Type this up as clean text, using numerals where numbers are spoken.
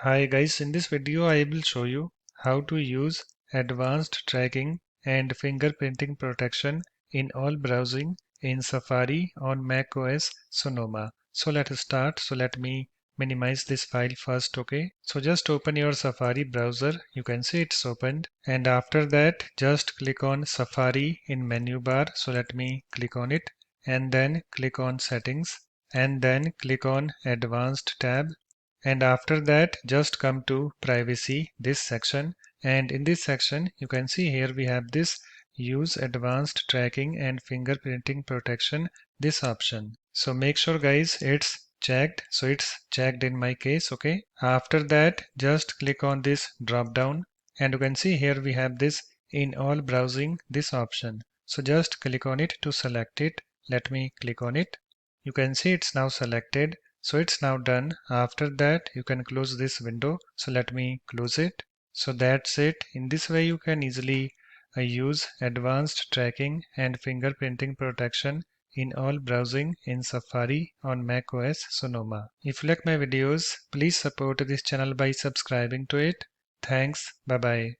Hi guys, in this video I will show you how to use advanced tracking and fingerprinting protection in all browsing in Safari on macOS Sonoma. So let's start. So let me minimize this file first, okay? So just open your Safari browser. You can see it's opened. And after that, just click on Safari in menu bar. So let me click on it and then click on settings and then click on advanced tab, and after that just come to privacy, this section, and in this section you can see here we have this use advanced tracking and fingerprinting protection, this option. So make sure guys it's checked. So it's checked in my case, okay? After that just click on this drop down and you can see here we have this in all browsing, this option. So just click on it to select it. Let me click on it. You can see it's now selected. So it's now done. After that, you can close this window. So let me close it. So that's it. In this way, you can easily use advanced tracking and fingerprinting protection in all browsing in Safari on macOS Sonoma. If you like my videos, please support this channel by subscribing to it. Thanks. Bye bye.